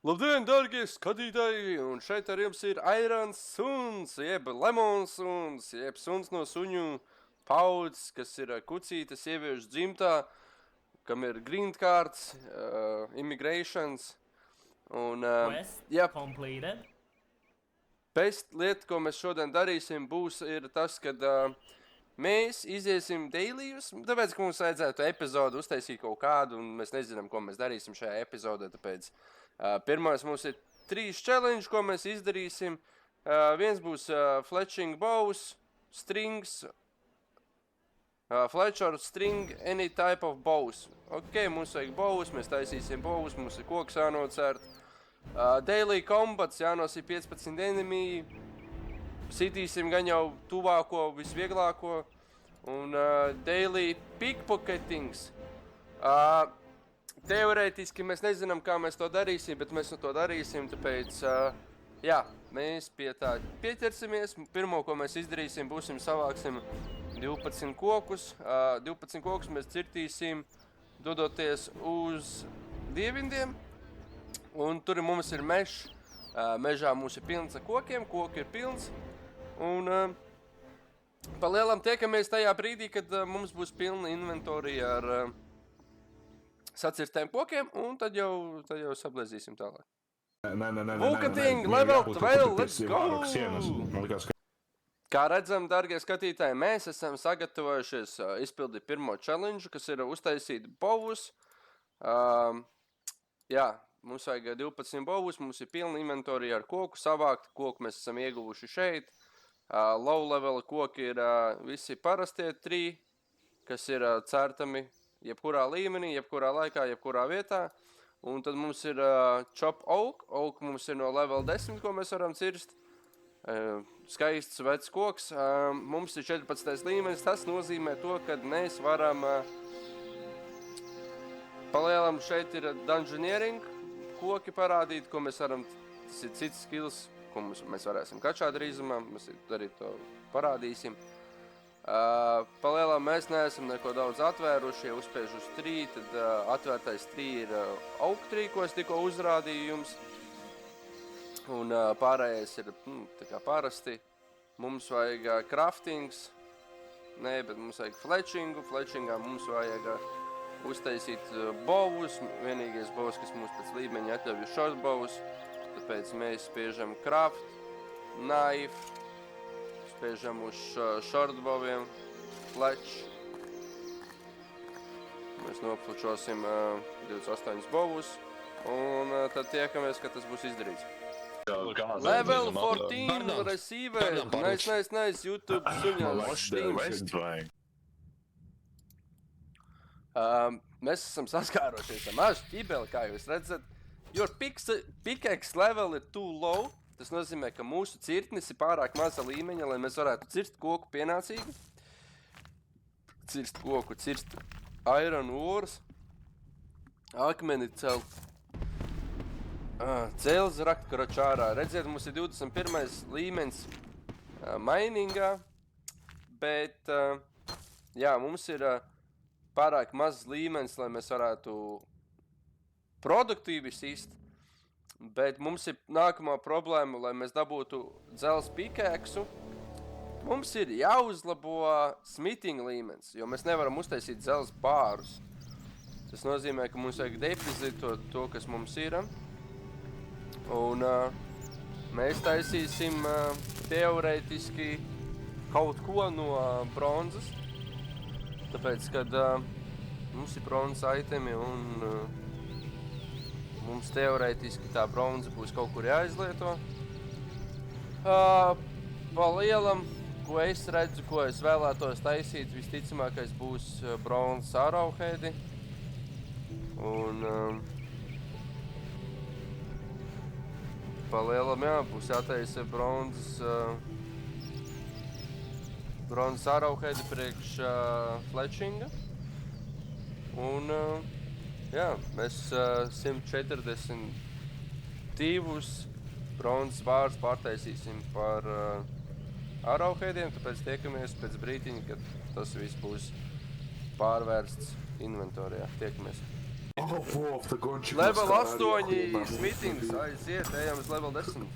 Labdien, dārgie skatītāji! Un šeit ar jums ir Airons suns, jeb Lemons suns, jeb suns no suņu paudzes, kas ir kucīta sieviešu dzimtā, kam ir green cards, immigrations. Un, Quest completed. best lieta, ko mēs šodien darīsim, ir tas, kad mēs iziesim dailījus, tāpēc, ka mums vajadzētu epizodu uztaisīt kaut kādu, un mēs nezinām, ko mēs darīsim šajā epizodē, tāpēc pirmais mums ir 3 challenge, ko mēs izdarīsim. Viens būs fletching bows, strings, fletch or string, any type of bows. Ok, mums vajag bows, mēs taisīsim bows, mums ir koks jānocērt. Daily combats, jānosīt 15 enemy, sitīsim gan jau tuvāko, visvieglāko, un daily pickpocketings. Teorētiski mēs nezinām, kā mēs to darīsim, bet mēs to darīsim, tāpēc, jā, mēs pie tā pieķersimies. Pirmo, ko mēs izdarīsim, savāksim 12 kokus. 12 kokus mēs cirtīsim, dodoties uz dievindiem. Un tur mums ir mežs, mežā mums ir pilns ar kokiem, koki ir pilns. Un pa lielam tiekamies tajā brīdī, kad mums būs pilna inventorija ar sacirstēm kokiem, un tad jau sablēzīsim tālāk. Vulkating, level 12, let's go! Kā redzam, dargie skatītāji, mēs esam sagatavojušies izpildīt pirmo challenge, kas ir uztaisīt bovus. Jā, mums vajag 12 bovus, mums ir pilna inventorija ar koku savākt. Koku mēs esam ieguvuši šeit. Low level koki ir visi parastie 3, kas ir cērtami jebkurā līmenī, jebkurā laikā, jebkurā vietā. Un tad mums ir chop oak. Oak mums ir no level 10, ko mēs varam cirst. Skaists vecs koks. Mums ir 14. līmenis. Tas nozīmē to, ka mēs varam palielam šeit ir dungeoneering koki parādīt, ko mēs varam, tas ir cits skills, ko mēs varēsim kačā drīzumā, mēs arī to parādīsim. Palielam mēs neesam neko daudz atvēruši, ja uzspiež uz 3, tad atvērtais 3 ir oak tree, ko es tikko uzrādīju jums. Un pārējais ir tā kā parasti. Mums vajag craftings, bet mums vajag fletchingu. Fletchingā mums vajag uztaisīt bovus. Vienīgais bovus, kas mums pēc līmeņa atļauj short bovus. Tāpēc mēs spiežam craft, knife, spiežam uz short boviem, fletch. Mēs noflečosim 28 bovus. Un tad tiekamies, ka tas būs izdarīts. Level 14 receiver. Nice, YouTube suņā. Mēs esam saskārošies ar mazu ķibeli, kā jūs redzat. Your pickaxe level ir too low. Tas nozīmē, ka mūsu cirtnis ir pārāk maza līmeņa, lai mēs varētu cirst koku pienācīgi. Cirst koku, cirst iron ores. Akmeni celt. Cēls rakt kročārā. Redziet, mums ir 21. līmenis miningā. Bet, jā, mums ir pārāk mazs līmenis, lai mēs varētu produktīvi sist. Bet mums ir nākamā problēma, lai mēs dabūtu dzels pickaxu. Mums ir jāuzlabo smithing līmenis, jo mēs nevaram uztaisīt dzels bārus. Tas nozīmē, ka mums vajag depozīt to, kas mums ir. Un mēs taisīsim teorētiski kaut ko no bronzas. Tāpēc, kad mums ir bronzas itemi un mums teorētiski tā bronza būs kaut kur jāizlieto. Pa lielam, ko es redzu, ko es vēlētos taisīt, visticamākais būs bronzas arrowheadi. Un pa lielam, jā, būs jātaisa bronzas arrowheadi priekš fletchinga. Un jā, mēs 142 bronzas vārus pārtaisīsim par arrowheadiem, tāpēc tiekamies pēc brītiņa, kad tas viss būs pārvērsts inventorijā. Tiekamies! Level 8 smitings aiziet, ejam uz level 10.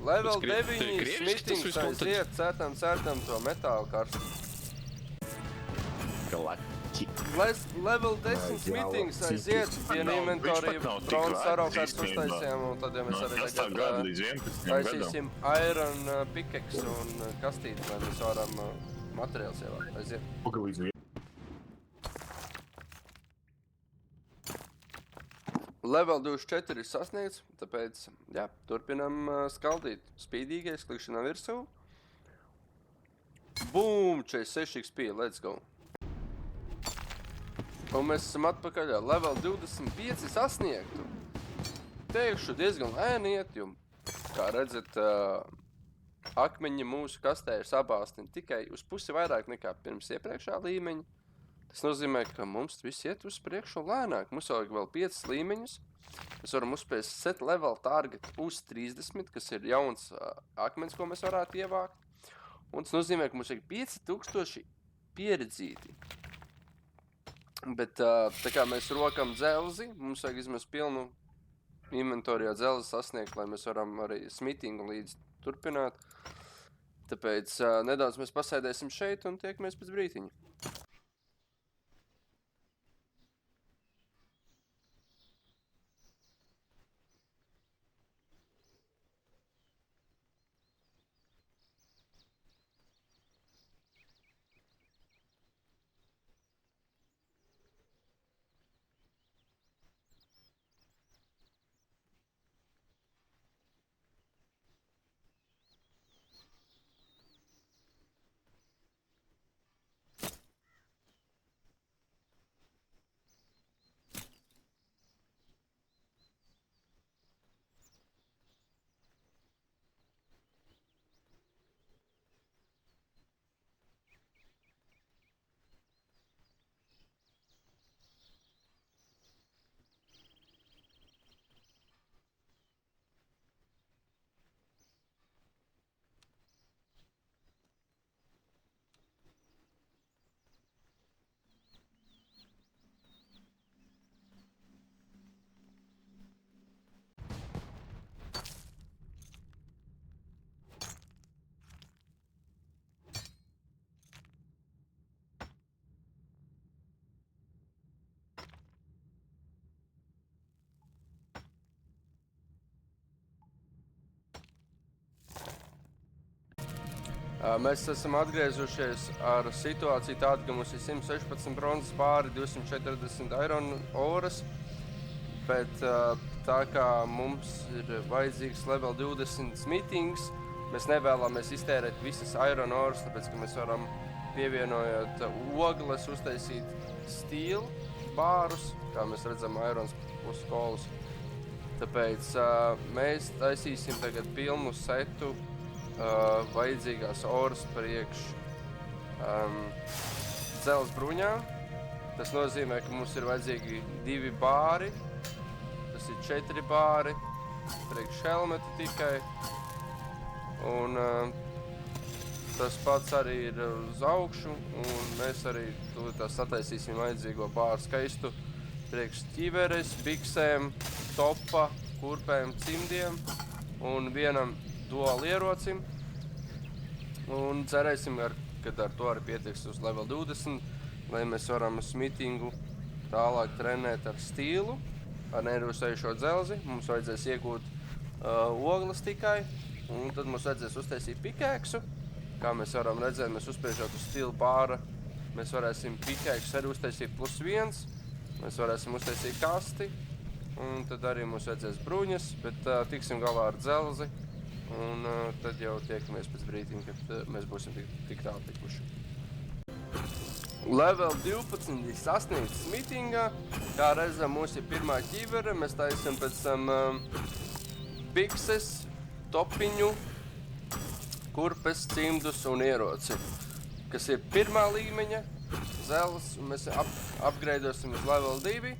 Level 9 smitings aiziet, cērtam to metālu karstu. Level 10 smitings aiziet, viena inventorija bronzas araukāds uztaisījām, un tad jau mēs arī tagad taisīsim iron pickaxe un kastīti, lai mēs varam materiāls ievākt. Aiziet. Level 24 ir sasniegts, tāpēc, jā, turpinam skaldīt. Spīdīgais, klikšana virsū. Boom! 46 XP, let's go! Un mēs esam atpakaļ ar level 25 sasniegtu. Teikšu diezgan lēni iet, jo, kā redzat, akmeņi mūsu kastē ir sabāstini tikai uz pusi vairāk nekā pirms iepriekšā līmeņa. Tas nozīmē, ka mums viss iet uz priekšu lēnāk. Mums vajag vēl 5 līmeņus. Mēs varam uzspēst set level target uz 30, kas ir jauns akmens, ko mēs varētu ievākt. Un tas nozīmē, ka mums vajag 5000 pieredzīti. Bet tā kā mēs rokam dzelzi, mums vajag vismaz pilnu inventorijā dzelzi sasniegt, lai mēs varam arī smitingu līdz turpināt. Tāpēc nedaudz mēs pasēdēsim šeit un tiekamies pēc brītiņa. Mēs esam atgriezušies ar situāciju tādu, ka mums ir 116 bronzas pāri, 240 iron oras, bet tā kā mums ir vajadzīgs level 20 smitings, mēs nevēlamies iztērēt visas iron oras, tāpēc, ka mēs varam pievienojot ogles, uztaisīt stīlu bārus, kā mēs redzam irons uz skolas. Tāpēc mēs taisīsim tagad pilnu setu vajadzīgās oras priekš dzelzs bruņām. Tas nozīmē, ka mums ir vajadzīgi 2 bāri, tas ir 4 bāri, priekš helmeta tikai. Un tas pats arī ir uz augšu, un mēs arī sataisīsim vajadzīgo bāru skaistu priekš ķiveres, biksēm, topa, kurpēm, cimdiem un vienam duāli ierocim, un cerēsim, ka ar to arī pietiks uz level 20, lai mēs varam smitingu tālāk trenēt ar stīlu, ar nerūsējušo dzelzi. Mums vajadzēs iegūt ogles tikai, un tad mums vajadzēs uztaisīt pikēksu. Kā mēs varam redzēt, mēs uzspiežot uz stīlu bāra, mēs varēsim pikēksu arī uztaisīt +1, mēs varēsim uztaisīt kasti, un tad arī mums vajadzēs bruņas, bet tiksim galā ar dzelzi. Un tad jau tiekamies pēc brītiņa, kad mēs būsim tik tālu tikuši. Level 12 ir sasniegts smitingā. Kā redzam, mums ir pirmā ķivere. Mēs taisam pēc tam bikses, topiņu, kurpes, cimdus un ieroci. Kas ir pirmā līmeņa zels. Mēs upgradeosim uz level 2.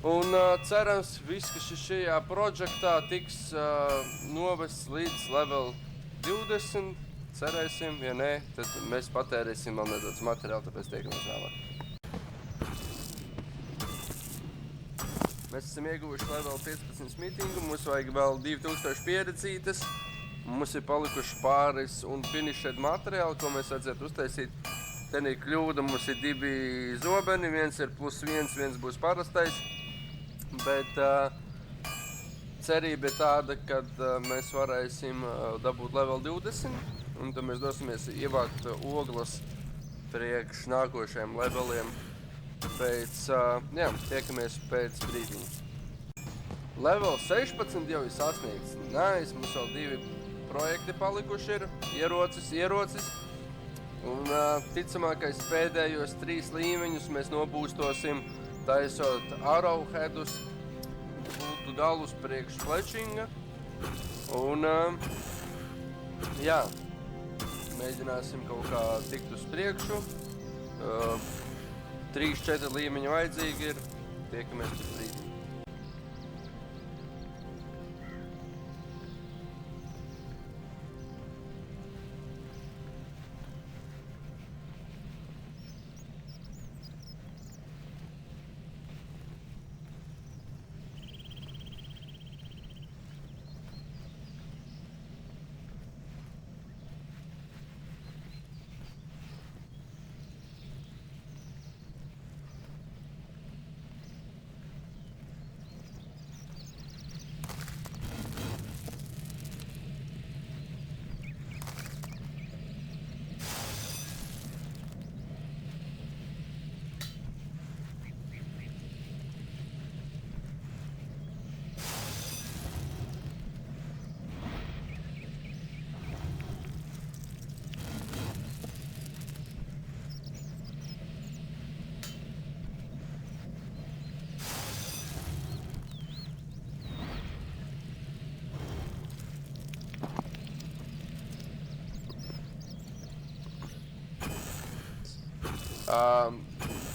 Un cerams, viss, kas šajā projektā tiks novests līdz level 20. Cerēsim, ja nē, tad mēs patērēsim vēl nedaudz materiālu, tāpēc tiekamies vēlāk. Mēs esam ieguvuši level 15 smitingu, mums vajag vēl 2000 pieredzītes. Mums ir palikuši pāris un finišēt materiāli, ko mēs vajadzētu uztaisīt. Ten ir kļūda, mums ir 2 zobeni, viens ir +1, viens būs parastais. Bet cerība ir tāda, ka mēs varēsim dabūt level 20, un tad mēs dosimies ievākt oglas priekš nākošajiem leveliem. Tāpēc, jā, tiekamies pēc brīdiņa. Level 16 jau ir sasniegts. Nice, mums vēl 2 projekti palikuši ir, ierocis. Un ticamākais pēdējos 3 līmeņus mēs nobūstosim, taisot arrowheadus, bultu galus priekš flečinga. Un, jā, mēģināsim kaut kā tikt uz priekšu. 3-4 līmeņi vajadzīgi ir, tiekamies pēc brīdiņa.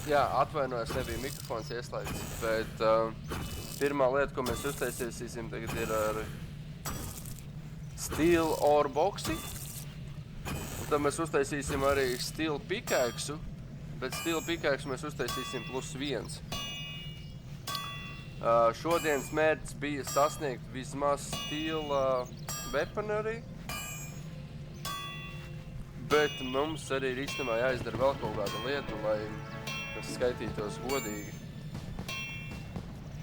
Jā, atvainojos, nebija mikrofons ieslēgts, bet pirmā lieta, ko mēs uztaisīsim tagad ir ar steel ore boxi. Un tad mēs uztaisīsim arī steel pickaxe, bet steel pickaxe mēs uztaisīsim +1. Šodienas mērķis bija sasniegt vismaz steel weaponry. Bet mums arī ir īstenībā jāizdara vēl kaut kāda lieta, lai tas skaitītos godīgi.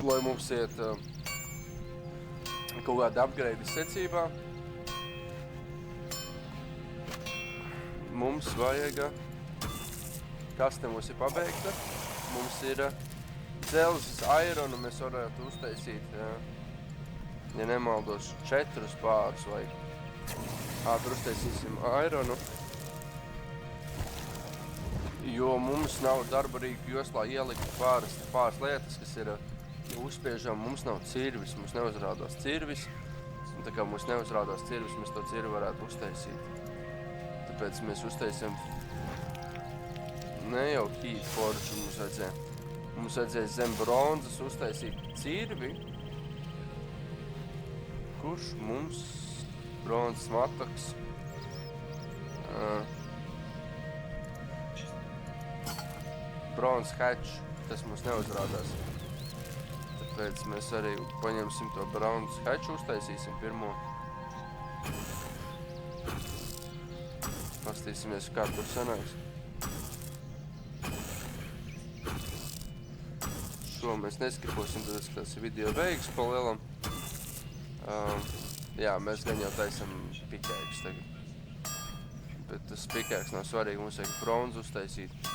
Lai mums iet kaut kāda upgrade secībā. Mums vajag, kaste mums ir pabeigta. Mums ir dzelzs ironu, mēs varētu uztaisīt, ja nemaldos, 4 pārus vajag. Tur uztaisīsim ironu. Jo mums nav darba rīku joslā ielikt pāris lietas, kas ir uzspiežam. Mums nav cirvis, mums neuzrādās cirvis. Un tā kā mums neuzrādās cirvis, mēs to cirvi varētu uztaisīt. Tāpēc mēs uztaisam ne jau heat forge mums vajadzēja. Mums vajadzēja zem bronzas uztaisīt cirvi, kurš mums bronzas mataks bronze hatch, tas mums neuzrādās. Tāpēc mēs arī paņemsim to bronze hatchu, uztaisīsim pirmo. Pastīsimies, kā tur sanāks. Šo mēs neskiposim, tad tas ir video beigas pa lielam. Jā, mēs gan jau taisam pickaxe tagad. Bet tas pickaxe nav svarīgi, mums vajag bronzu uztaisīt.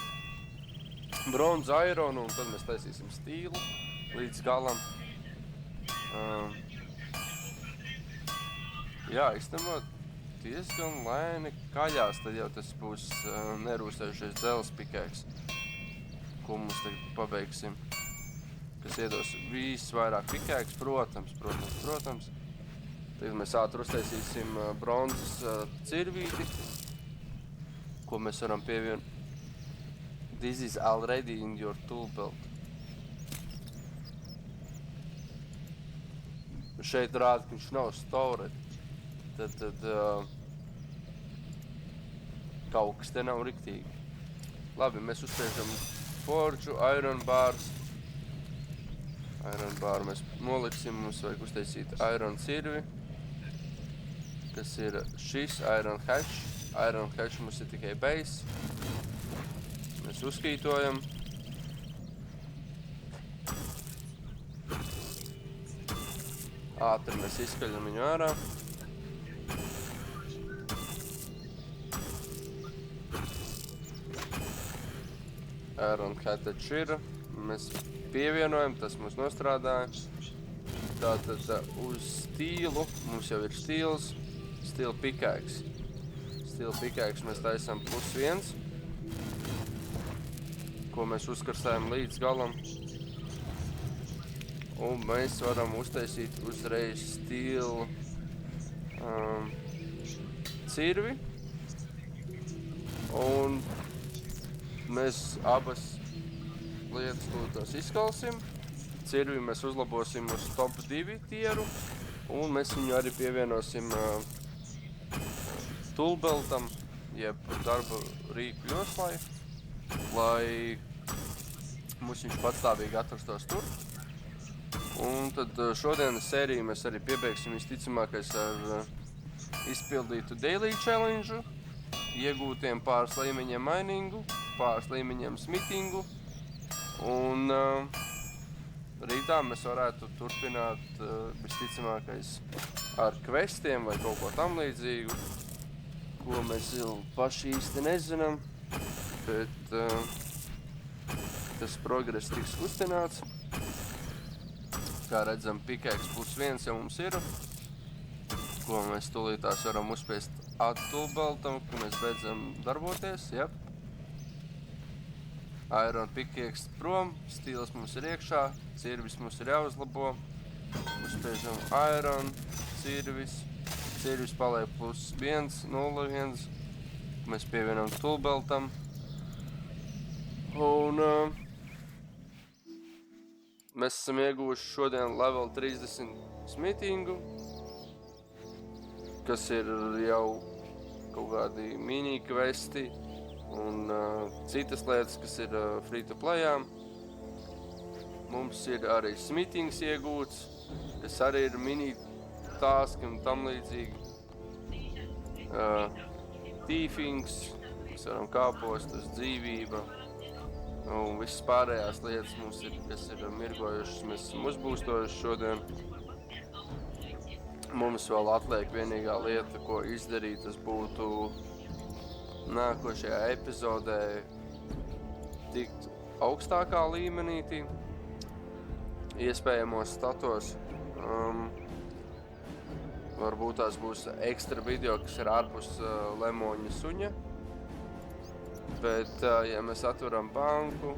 Bronze ironu, un tad mēs taisīsim stīlu līdz galam. Jā, īstenībā diezgan lēni kaļās, tad jau tas būs nerūstējušies dzelzs pickaxe, ko mums tagad pabeigsim. Kas iedos visvairāk pickaxe, protams. Tagad mēs ātri uztaisīsim bronzas cirvīti, ko mēs varam pievienot. This is already in your tool belt. Šeit rāda, ka viņš nav stored. Tad kaut kas te nav riktīgi. Labi, mēs uzspiežam forģu, iron bars. Iron bar mēs noliksim, mums vajag uztaisīt iron cirvi, kas ir šis iron hatch. Iron hatch mums ir tikai base. Mēs uzkītojam. Ātri mēs izskaļam viņu ārā. Iron hatch ir. Mēs pievienojam, tas mums nostrādāja. Tātad uz stīlu mums jau ir stīls. Steel pickaxe. Steel pickaxe mēs taisām +1, ko mēs uzkarsējam līdz galam. Un mēs varam uztaisīt uzreiz steel cirvi. Un mēs abas lietas tūlītās izskalsim. Cirvi mēs uzlabosim uz top 2 tieru. Un mēs viņu arī pievienosim toolbeltam, jeb darba rīku joslai, lai mums viņš patstāvīgi atrastos tur. Un tad šodienas sēriju mēs arī piebeigsim visticamākais ar izpildītu daily challenge, iegūtiem pāris līmeņiem miningu, pāris līmeņiem smithingu. Un rītā mēs varētu turpināt visticamākais ar questiem vai kaut ko tam līdzīgu, ko mēs jau paši īsti nezinām, bet tas progress tiks kustināts. Kā redzam, pickaxe +1 jau mums ir, ko mēs tūlītās varam uzspiest toolbeltam, ka mēs beidzam darboties, jep. Iron pickaxe prom, stils mums ir iekšā, cirvis mums ir jāuzlabo, uzspiežam iron, cirvis paliek +1, 0,1, mēs pievienam toolbeltam, un mēs esam ieguvuši šodien level 30 smithingu, kas ir jau kaut kādi mini questi un citas lietas, kas ir free to playā. Mums ir arī smithings iegūts, kas arī ir mini taski un tam līdzīgi. Thiefings, mēs varam kāpost uz dzīvība. Un visas pārējās lietas mums ir, kas ir mirgojušas, mēs esam uzbūstojuši šodien. Mums vēl atliek vienīgā lieta, ko izdarīt, tas būtu nākošajā epizodē tikt augstākā līmenītī, iespējamos statos. Varbūt tās būs ekstra video, kas ir ārpus lemoņa suņa. Bet, ja mēs atveram banku,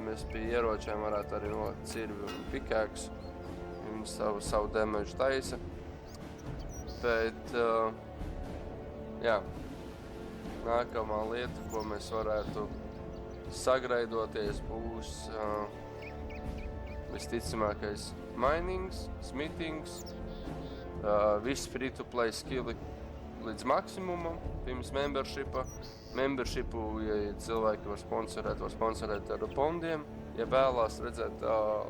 mēs pie ieročiem varētu arī nolikt cirvi un pickaxe. Viņi savu damage taisa. Bet, jā, nākamā lieta, ko mēs varētu sagraidoties, būs visticamākais minings, smithings, viss free-to-play skilli līdz maksimumam, pirms membershipa. Membershipu, ja cilvēki var sponsorēt ar pondiem. Ja vēlās redzēt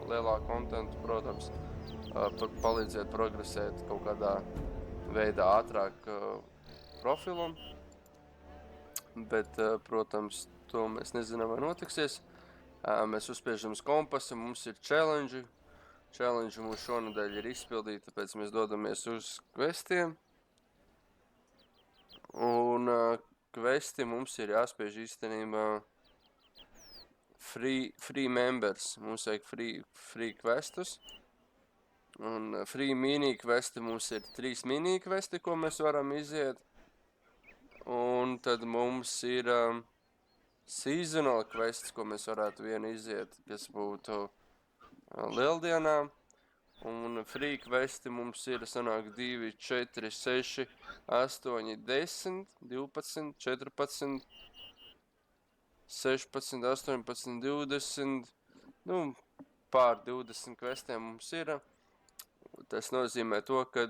lielāku kontentu, protams, palīdzēt progresēt kaut kādā veidā ātrāk profilam. Bet, protams, to mēs nezinām, vai notiksies. Mēs uzspiežam uz kompasa, mums ir challenge. Challenge mums šonadēļ ir izpildīta, tāpēc mēs dodamies uz questiem. Un questi mums ir jāspiež īstenībā free members. Mums vajag free questus. Un free mini questi mums ir 3 mini questi, ko mēs varam iziet. Un tad mums ir seasonal quests, ko mēs varētu vienu iziet, kas būtu lieldienā. Un free questi mums ir sanāk 2, 4, 6, 8, 10, 12, 14, 16, 18, 20, pār 20 questiem mums ir. Tas nozīmē to, ka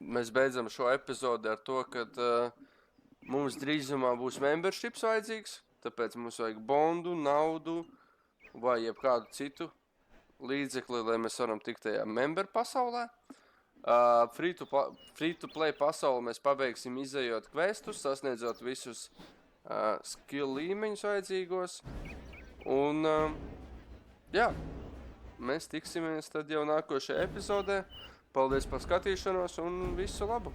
mēs beidzam šo epizodi ar to, ka mums drīzumā būs memberships vajadzīgs, tāpēc mums vajag bondu, naudu, vai jebkādu citu līdzekli, lai mēs varam tikt tajā member pasaulē. Free to play pasauli mēs pabeigsim izējot questus, sasniedzot visus skill līmeņus vajadzīgos. Un, jā, mēs tiksimies tad jau nākošajā epizodē. Paldies par skatīšanos un visu labu!